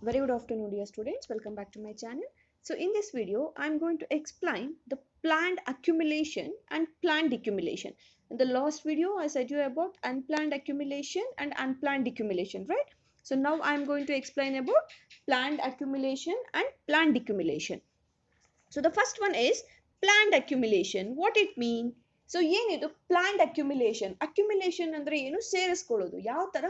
Very good afternoon, dear students. Welcome back to my channel. So in this video, I'm going to explain the planned accumulation and planned decumulation. In the last video, I said you about unplanned accumulation and unplanned decumulation, right? So now I'm going to explain about planned accumulation and planned decumulation. So the first one is planned accumulation. What it mean? So ಏನಿದು planned accumulation? Accumulation ಅಂದ್ರೆ ಏನು ಸೇರಿಸ್ಕೊಳ್ಳೋದು ಯಾವ ತರ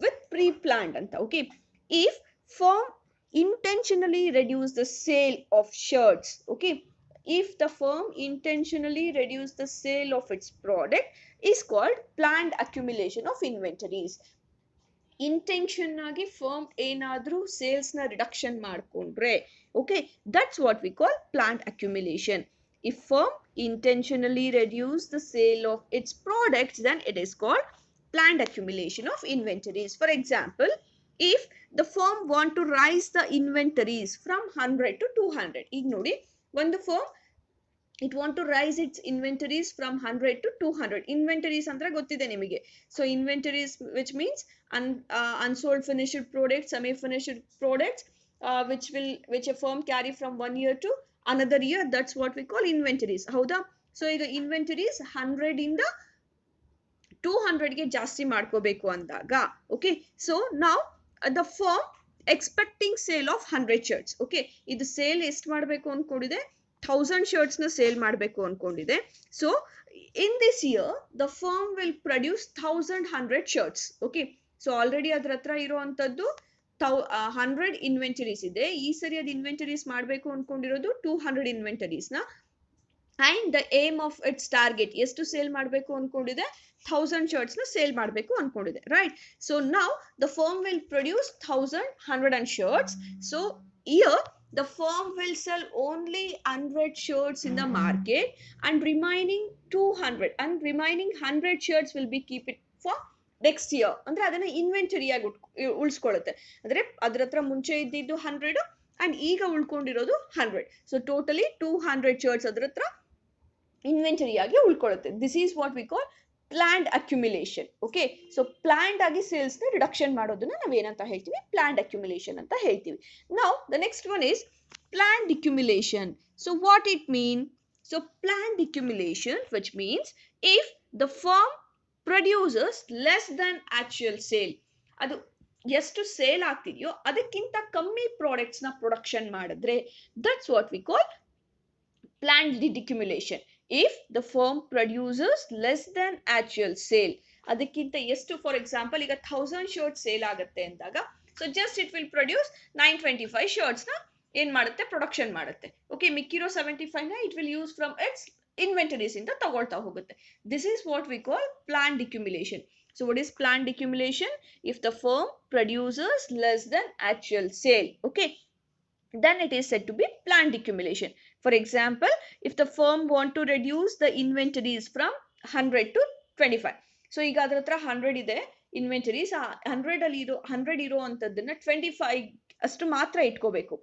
with pre-planned ಅಂತ. Okay, if firm intentionally reduce the sale of shirts, okay, if the firm intentionally reduce the sale of its product is called planned accumulation of inventories. Intention ಆಗಿ firm ಏನಾದ್ರೂ sales ನ reduction ಮಾಡ್ಕೊಂಡ್ರೆ okay that's what we call plant accumulation. if firm intentionally reduce the sale of its products then it is called planned accumulation of inventories. For example, if the firm want to rise the inventories from 100 to 200, ಈಗ ನೋಡಿ ಒಂದು firm it want to rise its inventories from 100 to 200. Inventories ಅಂದ್ರೆ ಗೊತ್ತಿದೆ ನಿಮಗೆ. So inventories, which means unsold finished products, semi finished products, which a firm carry from 1 year to another year, that's what we call inventories. ಹೌದಾ? So ಈಗ inventories 100 ಇಂದ 200 ಗೆ ಜಾಸ್ತಿ ಮಾಡ್ಕೋಬೇಕು ಅಂದಾಗ okay, so now the firm expecting sale of 100 shirts. okay, ಇದು sale ಎಷ್ಟು ಮಾಡಬೇಕು ಅನ್ಕೊಂಡಿದೆ, 1000 shirts na sale ಮಾಡಬೇಕು ಅನ್ಕೊಂಡಿದೆ. So in this year the firm will produce 1100 shirts. okay, so already ಅದರ ಹತ್ರ ಇರುವಂತದ್ದು 100 inventories ಇದೆ. ಈ ಸರಿ ಅದು inventories ಮಾಡಬೇಕು ಅನ್ಕೊಂಡಿರೋದು 200 inventories ನ. and the aim of its target ಎಷ್ಟು ಸೇಲ್ ಮಾಡಬೇಕು ಅನ್ಕೊಂಡಿದೆ, 1000 shirts ನ ಸೇಲ್ ಮಾಡಬೇಕು ಅನ್ಕೊಂಡಿದೆ, right? So now the firm will produce 1100 shirts. So here the firm will sell only 100 shirts in the market and remaining 200 and remaining 100 shirts will be keep it for next year. ಅಂದ್ರೆ ಅದನ್ನ inventory ಆಗಿ ಉಳಿಸ್ಕೊಳ್ಳುತ್ತೆ. ಅಂದ್ರೆ ಅದ್ರ ಹತ್ರ ಮುಂಚೆ ಇದ್ದಿದ್ದು 100 and ಈಗ ಉಳ್ಕೊಂಡಿರೋದು 100. So totally 200 shirts ಅದ್ರ ಹತ್ರ ಇನ್ವೆಂಟರಿ ಆಗಿ ಉಳ್ಕೊಳ್ಳುತ್ತೆ. This is what we call planned accumulation. Okay, so planned ಆಗಿ ಸೇಲ್ಸ್ ನ ರಿಡಕ್ಷನ್ ಮಾಡೋದನ್ನ ನಾವೇನಂತ ಹೇಳ್ತೀವಿ, ಪ್ಲಾನ್ಡ್ ಅಕ್ಯುಮಿಲೇಷನ್ ಅಂತ ಹೇಳ್ತೀವಿ. Now the next one is planned accumulation. So what it mean? So planned accumulation, which means if the firm produces less than actual sale, ಅದು ಎಷ್ಟು sale ಆಗ್ತಿದೆಯೋ ಅದಕ್ಕಿಂತ ಕಮ್ಮಿ ಪ್ರಾಡಕ್ಟ್ಸ್ ನ ಪ್ರೊಡಕ್ಷನ್ ಮಾಡಿದ್ರೆ that's what we call planned decumulation. If the firm produces less than actual sale, ಅದಕ್ಕಿಂತ ಎಷ್ಟು, for example ಈಗ 1000 shirts sale ಆಗುತ್ತೆ ಅಂದಾಗ so just it will produce 925 shirts ನ ಏನ್ ಮಾಡುತ್ತೆ, ಪ್ರೊಡಕ್ಷನ್ ಮಾಡುತ್ತೆ. ಓಕೆ, ಮಿಕ್ಕಿರೋ 75 ನ it will use from its inventories ಇಂದ ತಗೊಳ್ತಾ ಹೋಗುತ್ತೆ. This is what we call planned decumulation. So what is planned decumulation? If the firm produces less than actual sale, okay, then it is said to be planned decumulation. For example, if the firm want to reduce the inventories from 100 to 25, so ಈಗ ಅದರ ಹತ್ರ 100 ಇದೆ inventories, 100 ಅಲ್ಲಿ ಇರೋ 100 ಇರೋ ಅಂತದನ್ನ 25 ಅಷ್ಟು ಮಾತ್ರ ಇಟ್ಕೋಬೇಕು.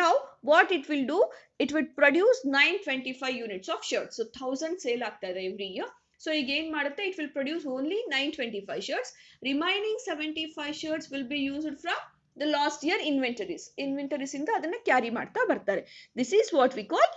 now what it will do, it will produce 925 units of shirts. so 1000 sale ಆಗ್ತಾ ಇದೆ every year. so ಈಗ ಏನ್ ಮಾಡುತ್ತೆ, it will produce only 925 shirts. remaining 75 shirts will be used from the last year inventories ಇಂದ ಅದನ್ನ carry ಮಾಡ್ತಾ ಬರ್ತಾರೆ. This is what we call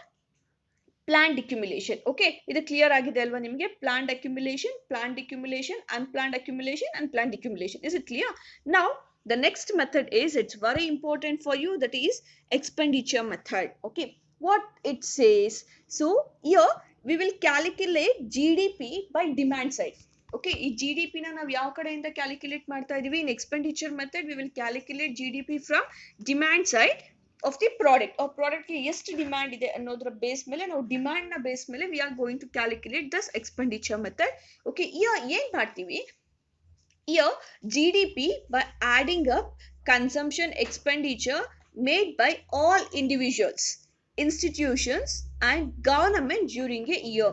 planned accumulation. Okay, ಇದು ಕ್ಲಿಯರ್ ಆಗಿದೆ ಅಲ್ವಾ ನಿಮಗೆ? planned accumulation, planned decumulation, unplanned accumulation and planned decumulation. Is it clear? Now the next method is, it's very important for you, that is expenditure method. okay, what it says, so here we will calculate GDP by demand side. Okay, ಈ G D ಪಿನ ನಾವು ಯಾವ ಕಡೆಯಿಂದ calculate ಮಾಡ್ತಾ ಇದೀವಿ? In expenditure method we will calculate G D P from demand side of the product. ಆ ಪ್ರಾಡಕ್ಟ್ಗೆ ಎಷ್ಟು ಡಿಮ್ಯಾಂಡ್ ಇದೆ ಅನ್ನೋದ್ರ ಬೇಸ್ ಮೇಲೆ, ನಾವು ಡಿಮ್ಯಾಂಡ್ ನ ಬೇಸ್ ಮೇಲೆ we are going to calculate thus expenditure method. Okay, ಏನ್ ಮಾಡ್ತೀವಿ, here GDP by adding up consumption expenditure made by all individuals, institutions and government during a year.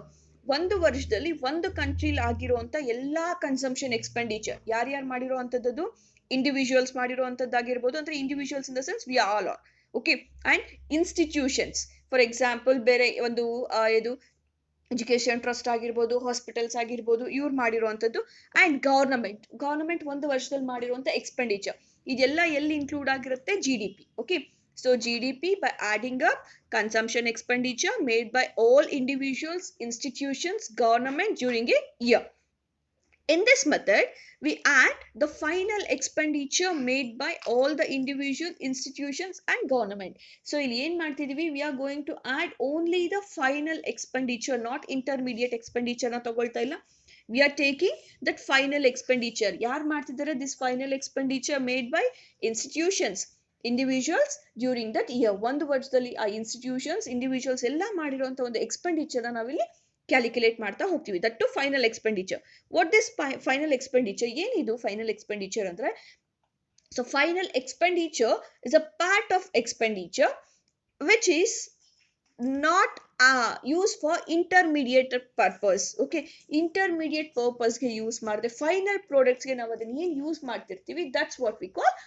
ಒಂದು ವರ್ಷದಲ್ಲಿ ಒಂದು ಕಂಟ್ರಿಲಿ ಆಗಿರುವಂತ ಎಲ್ಲಾ ಕನ್ಸಂಪ್ಷನ್ ಎಕ್ಸ್ಪೆಂಡಿಚರ್ ಯಾರ್ಯಾರು ಮಾಡಿರೋ ಅಂತದ್ದು, ಇಂಡಿವಿಜುವಲ್ಸ್ ಮಾಡಿರೋ ಅಂತದ್ದಾಗಿರ್ಬೋದು, ಅಂದ್ರೆ individuals in the sense we all are. Okay, and institutions, for example ಬೇರೆ ಒಂದು ಇದು ಎಜುಕೇಶನ್ ಟ್ರಸ್ಟ್ ಆಗಿರ್ಬೋದು, ಹಾಸ್ಪಿಟಲ್ಸ್ ಆಗಿರ್ಬೋದು, ಇವ್ರು ಮಾಡಿರುವಂಥದ್ದು. ಅಂಡ್ ಗವರ್ನಮೆಂಟ್ ಒಂದು ವರ್ಷದಲ್ಲಿ ಮಾಡಿರುವಂಥ ಎಕ್ಸ್ಪೆಂಡಿಚರ್. ಇದೆಲ್ಲ ಎಲ್ಲಿ ಇನ್ಕ್ಲೂಡ್ ಆಗಿರುತ್ತೆ? GDP. Okay, so GDP by adding up consumption expenditure made by all individuals, institutions, government during a year. In this method, we add the final expenditure made by all the individual institutions and government. So ಇಲ್ಲಿ ಏನ್ ಮಾಡ್ತಿದೀವಿ? We are going to add only the final expenditure, not intermediate expenditure ನ ತಗೊಳ್ತಾ ಇಲ್ಲ. We are taking that final expenditure. ಯಾರು ಮಾಡ್ತಿದ್ದಾರೆ? This final expenditure made by institutions, individuals during that year. ಒಂದು ವರ್ಷದಲ್ಲಿ ಆ ಇನ್ಸ್ಟಿಟ್ಯೂಷನ್ಸ್, ಇಂಡಿವಿಜುವಲ್ಸ್ ಎಲ್ಲ ಮಾಡಿರುವಂತ ಒಂದು ಎಕ್ಸ್ಪೆಂಡಿಚರ್ ನಾವಿಲ್ಲಿ ಕ್ಯಾಲ್ಕುಲೇಟ್ ಮಾಡ್ತಾ ಹೋಗ್ತೀವಿ. That to final expenditure. What this final expenditure? ಏನಿದು ಫೈನಲ್ ಎಕ್ಸ್ಪೆಂಡಿಚರ್ ಅಂದ್ರೆ? So final expenditure is a part of expenditure which is not use for intermediate purpose. Okay, intermediate ಪರ್ಪಸ್ಗೆ use ಮಾಡಿದೆ. ಫೈನಲ್ ಪ್ರಾಡಕ್ಟ್ಸ್ಗೆ ನಾವು ಅದನ್ನ ಏನ್ ಯೂಸ್ ಮಾಡ್ತಿರ್ತೀವಿ, ದಟ್ಸ್ ವಾಟ್ ವಿ ಕಾಲ್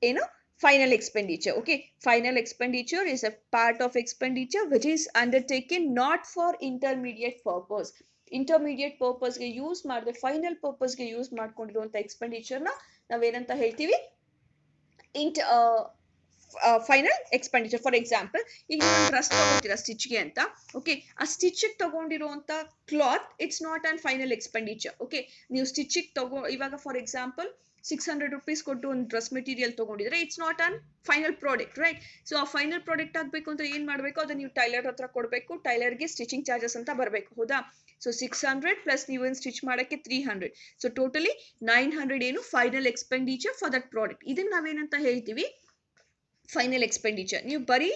ಏನು final expenditure. Okay, final expenditure is a part of expenditure which is undertaken not for intermediate purpose. Intermediate purpose ಗೆ use ಮಾಡಿದೆ, ಫೈನಲ್ ಪರ್ಪಸ್ ಗೆ ಯೂಸ್ ಮಾಡ್ಕೊಂಡಿರುವಂತ ಎಕ್ಸ್ಪೆಂಡಿಚರ್ ನ ನಾವೇನಂತ ಹೇಳ್ತೀವಿ? Final expenditure. ಫಾರ್ ಎಕ್ಸಾಂಪಲ್, ಈಗ ನೀವು dress ತಗೋತೀರಾ ಸ್ಟಿಚ್ಗೆ ಅಂತ. ಓಕೆ, ಆ ಸ್ಟಿಚ್ಗೆ ತಗೊಂಡಿರುವಂತ cloth it's not an final expenditure. Okay, ನೀವು ಸ್ಟಿಚ್ಗೆ ಇವಾಗ ಫಾರ್ ಎಕ್ಸಾಂಪಲ್ 600 rupees ಕೊಟ್ಟು ಒಂದು ಡ್ರೆಸ್ ಮೆಟೀರಿಯಲ್ ತಗೊಂಡಿದ್ರೆ it's not an final product, right? So ಆ ಫೈನಲ್ ಪ್ರಾಡಕ್ಟ್ ಆಗಬೇಕು ಅಂದ್ರೆ ಏನ್ ಮಾಡಬೇಕು? ಅದನ್ನ ನೀವು ಟೈಲರ್ ಹತ್ರ ಕೊಡಬೇಕು, ಟೈಲರ್ಗೆ ಸ್ಟಿಚಿಂಗ್ ಚಾರ್ಜಸ್ ಅಂತ ಬರಬೇಕು, ಹೌದಾ? ಸೊ 600 ಪ್ಲಸ್ ನೀವು ಏನು ಸ್ಟಿಚ್ ಮಾಡಕ್ಕೆ 300, ಸೊ ಟೋಟಲಿ 900 ಏನು final expenditure for that product. ಇದನ್ನ ನಾವೇನಂತ ಹೇಳ್ತೀವಿ? Final expenditure. ನೀವು ಬರೀ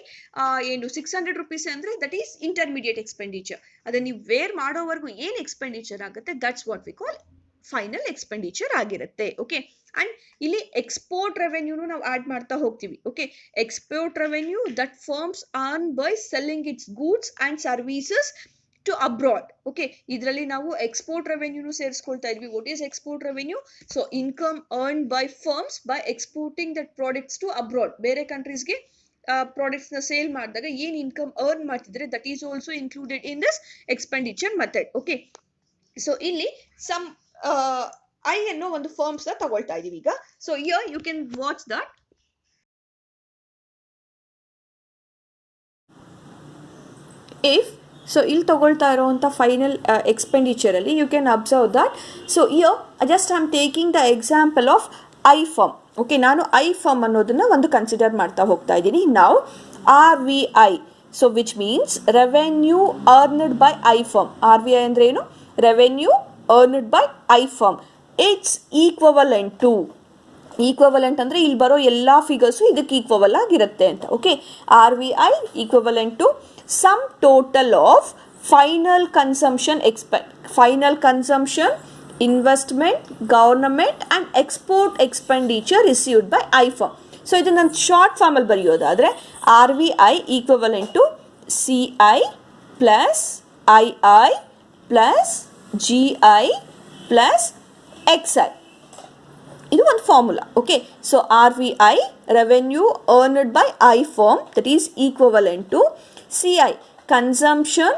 ಏನು 600 rupees ಅಂದ್ರೆ ದಟ್ ಈಸ್ ಇಂಟರ್ಮೀಡಿಯೇಟ್ ಎಕ್ಸ್ಪೆಂಡಿಚರ್. ಅದನ್ನ ನೀವು ವೇರ್ ಮಾಡೋವರೆಗೂ ಏನ್ ಎಕ್ಸ್ಪೆಂಡಿಚರ್ ಆಗುತ್ತೆ, that's what we call final expenditure ಆಗಿರುತ್ತೆ. ಓಕೆ, ಅಂಡ್ ಇಲ್ಲಿ ಎಕ್ಸ್ಪೋರ್ಟ್ ರೆವೆನ್ಯೂನು ನಾವು ಆಡ್ ಮಾಡ್ತಾ ಹೋಗ್ತೀವಿ. Okay, export revenue that firms earn by selling its goods and services to abroad. Okay, ಇದರಲ್ಲಿ ನಾವು ಎಕ್ಸ್ಪೋರ್ಟ್ ರೆವೆನ್ಯೂನು ಸೇರಿಸ್ಕೊಳ್ತಾ ಇದ್ವಿ. What is export revenue? So income earn by firms by exporting that products to abroad. ಬೇರೆ ಕಂಟ್ರೀಸ್ಗೆ products ನ sale ಮಾಡಿದಾಗ ಏನ್ ಇನ್ಕಮ್ ಅರ್ನ್ ಮಾಡ್ತಿದ್ರೆ that is also included in this expenditure method. Okay, so ಇಲ್ಲಿ ಸಮ್ ಐ ಅನ್ನೋ ಒಂದು firms ನ ತಗೊಳ್ತಾ ಇದೀವಿ ಈಗ. So here you can watch that. If so ಇಲ್ಲಿ ತಗೊಳ್ತಾ ಇರೋವಂಥ ಫೈನಲ್ ಎಕ್ಸ್ಪೆಂಡಿಚರ್ ಅಲ್ಲಿ you can observe that. So here just I am taking the example of I firm. Okay, ನಾನು ಐ ಫರ್ಮ್ ಅನ್ನೋದನ್ನ ಒಂದು ಕನ್ಸಿಡರ್ ಮಾಡ್ತಾ ಹೋಗ್ತಾ ಇದ್ದೀನಿ. ನಾವು RVI, so which means revenue earned by I firm. RVI ಅಂದ್ರೆ ಏನು? Revenue earned by I firm. It's equivalent to, equivalent ಅಂದರೆ ಇಲ್ಲಿ ಬರೋ ಎಲ್ಲ ಫಿಗರ್ಸು ಇದಕ್ಕೆ ಈಕ್ವಲ್ ಆಗಿರುತ್ತೆ ಅಂತ. Okay, RVI equivalent to sum total of final consumption final consumption, investment, government and export expenditure received by I firm. So ಇದನ್ನು ನಾನು short ಫಾರ್ಮಲ್ಲಿ ಬರೆಯೋದಾದರೆ RVI equivalent to CI plus II plus GI plus XI. ಇದು ಒಂದು formula. Okay, so RVI revenue earned by I firm that is equivalent to CI consumption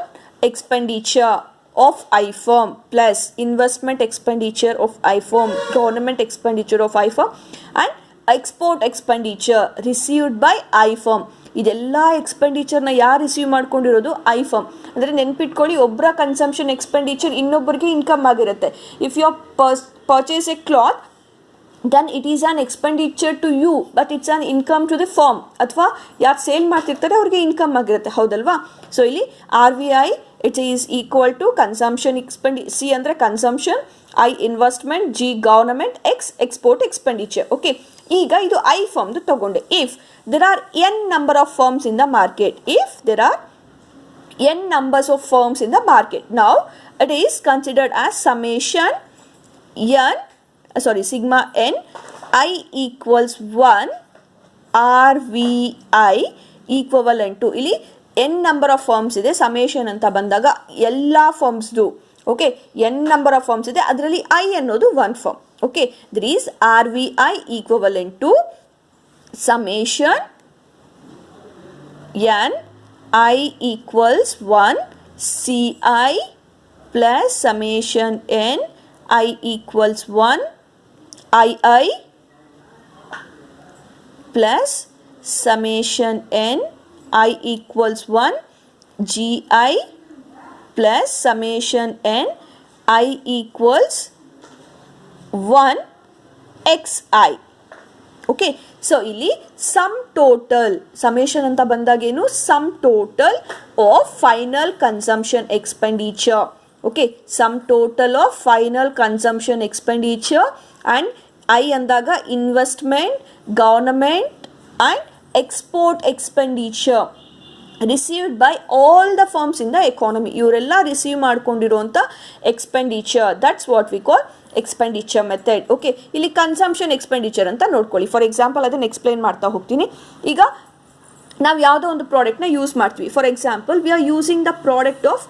expenditure of I firm plus investment expenditure of I firm, government expenditure of I firm and export expenditure received by I firm. ಇದೆಲ್ಲ ಎಕ್ಸ್ಪೆಂಡಿಚರ್ನ ಯಾರು receive ಮಾಡ್ಕೊಂಡಿರೋದು? I firm. ಅಂದರೆ ನೆನ್ಪಿಟ್ಕೊಳ್ಳಿ, ಒಬ್ಬರ consumption expenditure ಇನ್ನೊಬ್ಬರಿಗೆ income ಆಗಿರುತ್ತೆ. If you purchase a cloth then it is an expenditure to you but it's an income to the firm. ಅಥವಾ ಯಾರು ಸೇಲ್ ಮಾಡ್ತಿರ್ತಾರೆ ಅವ್ರಿಗೆ ಇನ್ಕಮ್ ಆಗಿರುತ್ತೆ, ಹೌದಲ್ವಾ? ಸೊ ಇಲ್ಲಿ RVI it is equal to consumption C ಅಂದರೆ consumption, I investment, G government, X export expenditure. Okay, ಈಗ ಇದು ಐ ಫರ್ಮ್ದು ತಗೊಂಡೆ. If there are n number of firms in the market, if there are n numbers of firms in the market, now it is considered as summation sigma n I equals 1 RVI equivalent to, ಇಲ್ಲಿ n number of firms ಇದೆ, ಸಮೇಷನ್ ಅಂತ ಬಂದಾಗ ಎಲ್ಲ ಫರ್ಮ್ಸ್ದು. Okay, n number of firms ಇದೆ, ಅದರಲ್ಲಿ I ಅನ್ನೋದು one firm. Okay, there is RVI equivalent to summation n I equals 1 CI plus summation n I equals 1 II plus summation n I equals 1 gi plus summation n I equals 1 xi. Okay, so ಇಲ್ಲಿ sum total summation ಅಂತ ಬಂದಾಗೇನು sum total of final consumption expenditure. Okay, sum total of final consumption expenditure and I ಅಂದಾಗ investment, government and export expenditure received by all the firms in the economy. ಇವರೆಲ್ಲ receive ಮಾಡ್ಕೊಂಡಿರುವಂಥ expenditure, that's what we call expenditure method. Okay, ಇಲ್ಲಿ consumption expenditure ಅಂತ ನೋಡ್ಕೊಳ್ಳಿ. For example ಅದನ್ನು explain ಮಾಡ್ತಾ ಹೋಗ್ತೀನಿ. ಈಗ ನಾವು ಯಾವುದೋ ಒಂದು ಪ್ರಾಡಕ್ಟ್ನ ಯೂಸ್ ಮಾಡ್ತೀವಿ. For example we are using the product of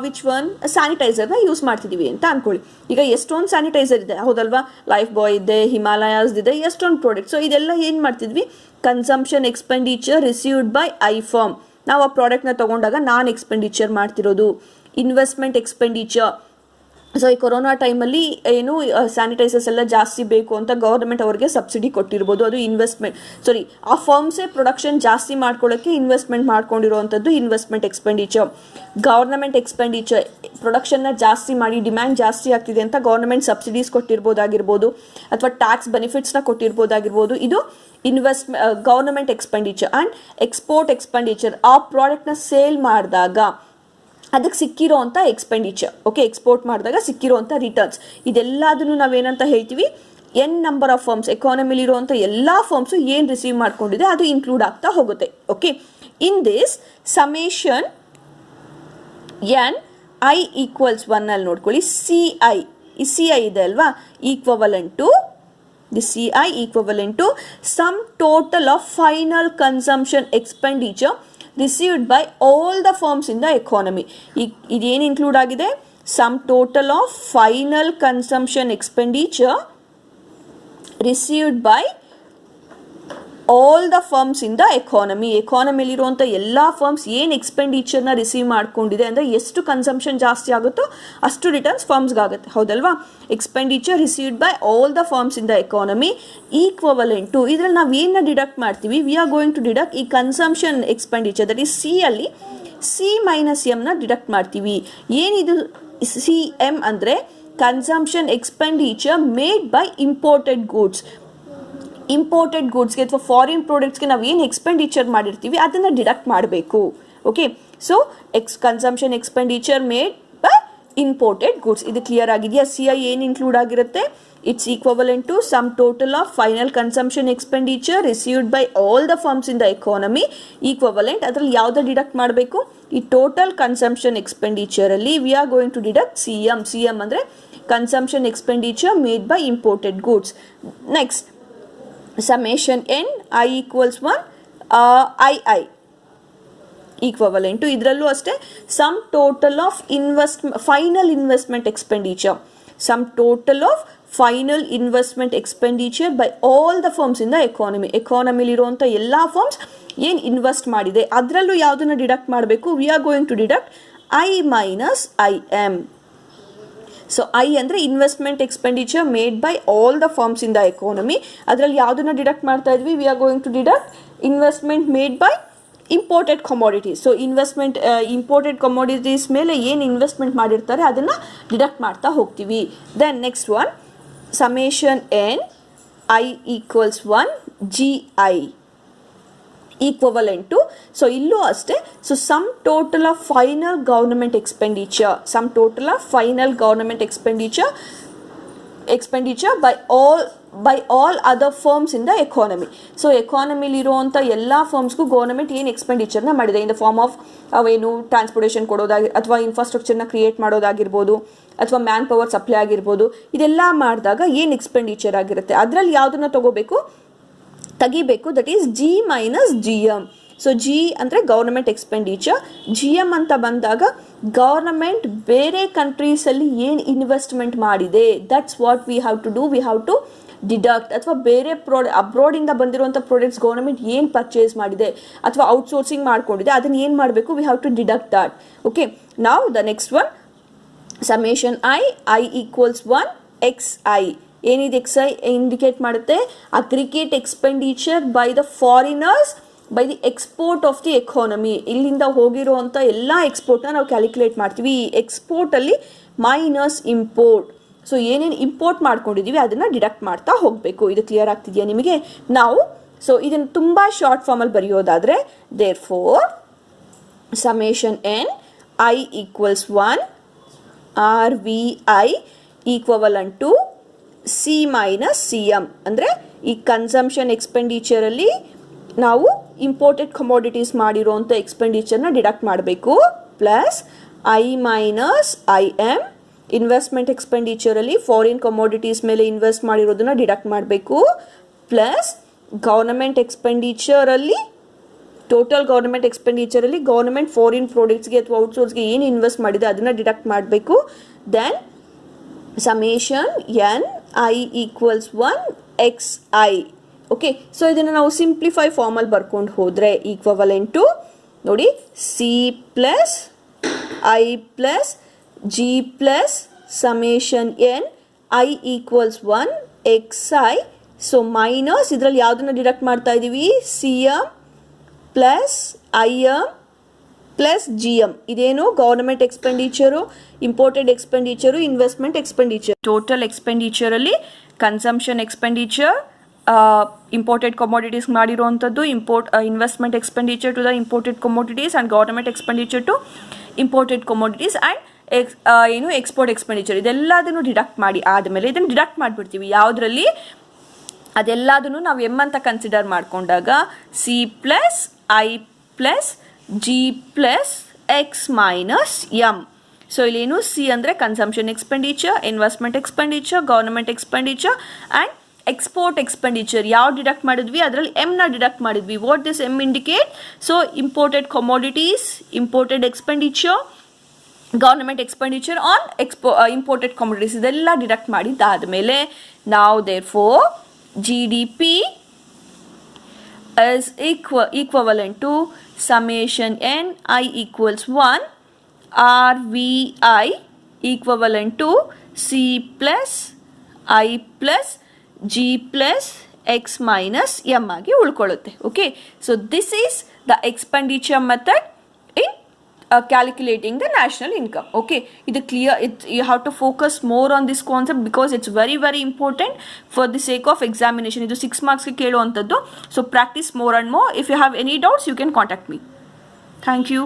which one ಸ್ಯಾನಿಟೈಸರ್ನ ಯೂಸ್ ಮಾಡ್ತಿದ್ದೀವಿ ಅಂತ ಅಂದ್ಕೊಳ್ಳಿ. ಈಗ ಎಷ್ಟೊಂದು ಸ್ಯಾನಿಟೈಸರ್ ಇದೆ ಹೌದಲ್ವಾ, ಲೈಫ್ ಬಾಯ್ ಇದೆ, ಹಿಮಾಲಯಾಸ್ ಇದೆ, ಎಷ್ಟೊಂದು ಪ್ರಾಡಕ್ಟ್. ಸೊ ಇದೆಲ್ಲ ಏನು ಮಾಡ್ತಿದ್ವಿ, consumption expenditure received by I firm. ನಾವು ಆ ಪ್ರಾಡಕ್ಟ್ನ ತೊಗೊಂಡಾಗ ನಾನು ಎಕ್ಸ್ಪೆಂಡಿಚರ್ ಮಾಡ್ತಿರೋದು. ಇನ್ವೆಸ್ಟ್ಮೆಂಟ್ ಎಕ್ಸ್ಪೆಂಡಿಚರ್, ಸೊ ಈ ಕೊರೋನಾ ಟೈಮಲ್ಲಿ ಏನು ಸ್ಯಾನಿಟೈಸರ್ಸ್ ಎಲ್ಲ ಜಾಸ್ತಿ ಬೇಕು ಅಂತ ಗೌರ್ಮೆಂಟ್ ಅವ್ರಿಗೆ ಸಬ್ಸಿಡಿ ಕೊಟ್ಟಿರ್ಬೋದು, ಅದು ಇನ್ವೆಸ್ಟ್ಮೆಂಟ್. ಸಾರಿ, ಆ ಫರ್ಮ್ಸೇ ಪ್ರೊಡಕ್ಷನ್ ಜಾಸ್ತಿ ಮಾಡ್ಕೊಳ್ಳೋಕ್ಕೆ ಇನ್ವೆಸ್ಟ್ಮೆಂಟ್ ಮಾಡ್ಕೊಂಡಿರೋವಂಥದ್ದು ಇನ್ವೆಸ್ಟ್ಮೆಂಟ್ ಎಕ್ಸ್ಪೆಂಡಿಚರ್. ಗೌರ್ನಮೆಂಟ್ ಎಕ್ಸ್ಪೆಂಡಿಚರ್, ಪ್ರೊಡಕ್ಷನ್ನ ಜಾಸ್ತಿ ಮಾಡಿ ಡಿಮ್ಯಾಂಡ್ ಜಾಸ್ತಿ ಆಗ್ತಿದೆ ಅಂತ ಗೌರ್ಮೆಂಟ್ ಸಬ್ಸಿಡೀಸ್ ಕೊಟ್ಟಿರ್ಬೋದಾಗಿರ್ಬೋದು ಅಥವಾ ಟ್ಯಾಕ್ಸ್ ಬೆನಿಫಿಟ್ಸ್ನ ಕೊಟ್ಟಿರ್ಬೋದಾಗಿರ್ಬೋದು. ಇದು government expenditure. And export expenditure, ಆ ಪ್ರಾಡಕ್ಟ್ನ ಸೇಲ್ ಮಾಡಿದಾಗ ಅದಕ್ಕೆ ಸಿಕ್ಕಿರೋ ಅಂಥ ಎಕ್ಸ್ಪೆಂಡಿಚರ್. ಓಕೆ, ಎಕ್ಸ್ಪೋರ್ಟ್ ಮಾಡಿದಾಗ ಸಿಕ್ಕಿರೋ ಅಂಥ ರಿಟರ್ನ್ಸ್. ಇದೆಲ್ಲದನ್ನು ನಾವೇನಂತ ಹೇಳ್ತೀವಿ, ಎನ್ ನಂಬರ್ ಆಫ್ ಫರ್ಮ್ಸ್, ಎಕಾನಮಿಲಿರುವಂಥ ಎಲ್ಲ ಫರ್ಮ್ಸು ಏನು ರಿಸೀವ್ ಮಾಡ್ಕೊಂಡಿದೆ ಅದು ಇನ್ಕ್ಲೂಡ್ ಆಗ್ತಾ ಹೋಗುತ್ತೆ. Okay, in this summation N I equals 1 ಅಲ್ಲಿ ನೋಡ್ಕೊಳ್ಳಿ, ಸಿ ಐ, ಈ ಸಿ ಐ ಇದೆ ಅಲ್ವಾ, ಈಕ್ವವಲೆಂಟ್ to the CI equivalent to sum total of final consumption expenditure received by all the firms in the economy. ಇದೇನು include ಆಗಿದೆ, sum total of final consumption expenditure received by all the firms in the economy. ಎಕಾನಮಿಲಿರುವಂಥ ಎಲ್ಲ firms ಏನು ಎಕ್ಸ್ಪೆಂಡಿಚರ್ನ receive ಮಾಡ್ಕೊಂಡಿದೆ ಅಂದರೆ ಎಷ್ಟು consumption ಜಾಸ್ತಿ ಆಗುತ್ತೋ ಅಷ್ಟು ರಿಟರ್ನ್ಸ್ ಫರ್ಮ್ಸ್ಗಾಗುತ್ತೆ ಹೌದಲ್ವಾ. Expenditure received by all the firms in the economy equivalent to, ಇದರಲ್ಲಿ ನಾವು ಏನನ್ನ ಡಿಡಕ್ಟ್ ಮಾಡ್ತೀವಿ, we are going to deduct ಈ consumption expenditure, that is C ಅಲ್ಲಿ ಸಿ ಮೈನಸ್ ಎಮ್ನ ಡಿಡಕ್ಟ್ ಮಾಡ್ತೀವಿ. ಏನಿದು ಸಿ ಎಮ್ ಅಂದರೆ consumption expenditure made by imported goods. Imported ಗೂಡ್ಸ್ಗೆ ಅಥವಾ ಫಾರಿನ್ ಪ್ರಾಡಕ್ಟ್ಸ್ಗೆ ನಾವು ಏನು ಎಕ್ಸ್ಪೆಂಡಿಚರ್ ಮಾಡಿರ್ತೀವಿ ಅದನ್ನು ಡಿಡಕ್ಟ್ ಮಾಡಬೇಕು. Okay, so consumption expenditure made by imported goods. ಇದು ಕ್ಲಿಯರ್ ಆಗಿದೆಯಾ? ಸಿ ಐ ಏನು ಇನ್ಕ್ಲೂಡ್ ಆಗಿರುತ್ತೆ, it's equivalent to sum total of final consumption expenditure received by all the firms in the economy equivalent. ಅದರಲ್ಲಿ ಯಾವುದೇ deduct ಮಾಡಬೇಕು, ಈ total consumption ಎಕ್ಸ್ಪೆಂಡಿಚರಲ್ಲಿ we are going to deduct C M. C M ಅಂದರೆ consumption expenditure made by imported goods. Next summation n I equals 1 I equivalent to, ಇದರಲ್ಲೂ ಅಷ್ಟೇ sum total of final investment expenditure, sum total of final investment expenditure by all the firms in the economy. ಎಕಾನಮಿಲಿರುವಂಥ ಎಲ್ಲ firms ಏನು invest ಮಾಡಿದೆ ಅದರಲ್ಲೂ ಯಾವುದನ್ನು deduct ಮಾಡಬೇಕು, we are going to deduct I minus I M. So I ಅಂದರೆ investment expenditure made by all the firms in the economy. ಅದರಲ್ಲಿ ಯಾವುದನ್ನು deduct ಮಾಡ್ತಾ ಇದ್ವಿ, we are going to deduct investment made by imported commodities. So investment imported commodities ಮೇಲೆ ಏನು investment ಮಾಡಿರ್ತಾರೆ ಅದನ್ನು deduct ಮಾಡ್ತಾ ಹೋಗ್ತೀವಿ. Then next one summation N I equals 1 G I equivalent to, so ಇಲ್ಲೂ ಅಷ್ಟೇ, so sum total of final government expenditure, sum total of final government expenditure by all other firms in the economy. So ಎಕಾನಮಿಲಿರುವಂಥ ಎಲ್ಲ ಫರ್ಮ್ಸ್ಗೂ government ಏನು ಎಕ್ಸ್ಪೆಂಡಿಚರ್ನ ಮಾಡಿದೆ in the form of ಅವೇನು transportation ಕೊಡೋದಾಗಿ ಅಥವಾ ಇನ್ಫ್ರಾಸ್ಟ್ರಕ್ಚರ್ನ ಕ್ರಿಯೇಟ್ ಮಾಡೋದಾಗಿರ್ಬೋದು ಅಥವಾ ಮ್ಯಾನ್ ಪವರ್ ಸಪ್ಲೈ ಆಗಿರ್ಬೋದು, ಇದೆಲ್ಲ ಮಾಡಿದಾಗ ಏನು ಎಕ್ಸ್ಪೆಂಡಿಚರ್ ಆಗಿರುತ್ತೆ ಅದರಲ್ಲಿ ಯಾವುದನ್ನು ತೆಗಿಬೇಕು, that is G minus G M. So G ಅಂದರೆ ಗೌರ್ಮೆಂಟ್ ಎಕ್ಸ್ಪೆಂಡಿಚರ್, ಜಿ ಎಮ್ ಅಂತ ಬಂದಾಗ ಗೌರ್ಮೆಂಟ್ ಬೇರೆ ಕಂಟ್ರೀಸಲ್ಲಿ ಏನು ಇನ್ವೆಸ್ಟ್ಮೆಂಟ್ ಮಾಡಿದೆ, that's what we have to do, we have to deduct. ಅಥವಾ ಬೇರೆ ಅಬ್ರಾಡಿಂದ ಬಂದಿರುವಂಥ ಪ್ರಾಡಕ್ಟ್ಸ್ ಗೌರ್ಮೆಂಟ್ ಏನು ಪರ್ಚೇಸ್ ಮಾಡಿದೆ ಅಥವಾ ಔಟ್ಸೋರ್ಸಿಂಗ್ ಮಾಡ್ಕೊಂಡಿದೆ ಅದನ್ನು ಏನು ಮಾಡಬೇಕು, we have to deduct that. Okay, now the next one summation I equals 1 X I ಏನಿದೆ XI ಇಂಡಿಕೇಟ್ ಮಾಡುತ್ತೆ aggregate expenditure by the foreigners by the export of the economy. ಇಲ್ಲಿಂದ ಹೋಗಿರುವಂಥ ಎಲ್ಲ ಎಕ್ಸ್ಪೋರ್ಟ್ನ ನಾವು ಕ್ಯಾಲ್ಕುಲೇಟ್ ಮಾಡ್ತೀವಿ. ಈ ಎಕ್ಸ್ಪೋರ್ಟಲ್ಲಿ ಮೈನಸ್ ಇಂಪೋರ್ಟ್. ಸೊ ಏನೇನು ಇಂಪೋರ್ಟ್ ಮಾಡ್ಕೊಂಡಿದ್ದೀವಿ ಅದನ್ನು ಡಿಡಕ್ಟ್ ಮಾಡ್ತಾ ಹೋಗಬೇಕು. ಇದು ಕ್ಲಿಯರ್ ಆಗ್ತಿದೆಯಾ ನಿಮಗೆ? ನಾವು ಸೊ ಇದನ್ನು ತುಂಬ ಶಾರ್ಟ್ ಫಾರ್ಮಲ್ಲಿ ಬರೆಯೋದಾದರೆ therefore summation N I equals 1 R V I equivalent to C minus C M. ಅಂದರೆ ಈ ಕನ್ಸಂಪ್ಷನ್ ಎಕ್ಸ್ಪೆಂಡಿಚರಲ್ಲಿ ನಾವು ಇಂಪೋರ್ಟೆಡ್ ಕಮೋಡಿಟೀಸ್ ಮಾಡಿರೋಂಥ ಎಕ್ಸ್ಪೆಂಡಿಚರ್ನ ಡಿಡಕ್ಟ್ ಮಾಡಬೇಕು. Plus I minus I M investment ಎಕ್ಸ್ಪೆಂಡಿಚರಲ್ಲಿ ಫಾರಿನ್ ಕಮೋಡಿಟೀಸ್ ಮೇಲೆ ಇನ್ವೆಸ್ಟ್ ಮಾಡಿರೋದನ್ನ ಡಿಡಕ್ಟ್ ಮಾಡಬೇಕು. ಪ್ಲಸ್ ಗೌರ್ನಮೆಂಟ್ ಎಕ್ಸ್ಪೆಂಡಿಚರಲ್ಲಿ ಟೋಟಲ್ ಗೌರ್ನಮೆಂಟ್ ಎಕ್ಸ್ಪೆಂಡಿಚರಲ್ಲಿ ಗೌರ್ನಮೆಂಟ್ ಫಾರಿನ್ ಪ್ರಾಡಕ್ಟ್ಸ್ಗೆ ಅಥವಾ ಔಟ್ಸೋರ್ಸ್ಗೆ ಏನು ಇನ್ವೆಸ್ಟ್ ಮಾಡಿದೆ ಅದನ್ನು ಡಿಡಕ್ಟ್ ಮಾಡಬೇಕು. Then summation N I equals 1 X I. Okay, so ಇದನ್ನು ನಾವು ಸಿಂಪ್ಲಿಫೈ ಫಾರ್ಮಲ್ಲಿ ಬರ್ಕೊಂಡು ಹೋದರೆ ಈಕ್ವಲೆಂಟ್ ಟು ನೋಡಿ C plus I plus G plus summation N I equals 1 X I. So minus ಇದರಲ್ಲಿ ಯಾವುದನ್ನು ಡಿಡಕ್ಟ್ ಮಾಡ್ತಾ ಇದ್ದೀವಿ? C M plus I M plus G M. ಇದೇನು government expenditure, imported expenditure, investment expenditure. Total ಎಕ್ಸ್ಪೆಂಡಿಚರಲ್ಲಿ consumption expenditure, imported commodities ಮಾಡಿರುವಂಥದ್ದು, investment expenditure to the imported commodities and government expenditure to imported commodities and export expenditure. ಇದೆಲ್ಲದನ್ನು deduct ಮಾಡಿ ಆದಮೇಲೆ ಇದನ್ನು deduct ಮಾಡಿಬಿಡ್ತೀವಿ. ಯಾವುದರಲ್ಲಿ? ಅದೆಲ್ಲದನ್ನು ನಾವು M ಅಂತ consider ಮಾಡಿಕೊಂಡಾಗ C plus I plus G plus X minus M. So ಇಲ್ಲೇನು C ಅಂದರೆ consumption expenditure, investment expenditure, government expenditure and export expenditure. ಯಾವ ಡಿಡಕ್ಟ್ ಮಾಡಿದ್ವಿ? ಅದರಲ್ಲಿ ಎಮ್ನ ಡಿಡಕ್ಟ್ ಮಾಡಿದ್ವಿ. What this M indicate? So imported commodities, imported expenditure, government expenditure on imported commodities ಇದೆಲ್ಲ deduct ಮಾಡಿದ್ದಾದಮೇಲೆ ನಾವು therefore G D P is equivalent to summation n I equals 1 RVI equivalent to C plus I plus G plus X minus M ಆಗಿ ಉಳ್ಕೊಳ್ಳುತ್ತೆ. Okay, so this is the expenditure method in calculating the national income. Okay, ಇದು clear. You have to focus more on this concept because it's very very important for the sake of examination. ಇದು 6 marks ಗೆ ಕೇಳುವಂಥದ್ದು. So practice more and more. If you have any doubts you can contact me. Thank you.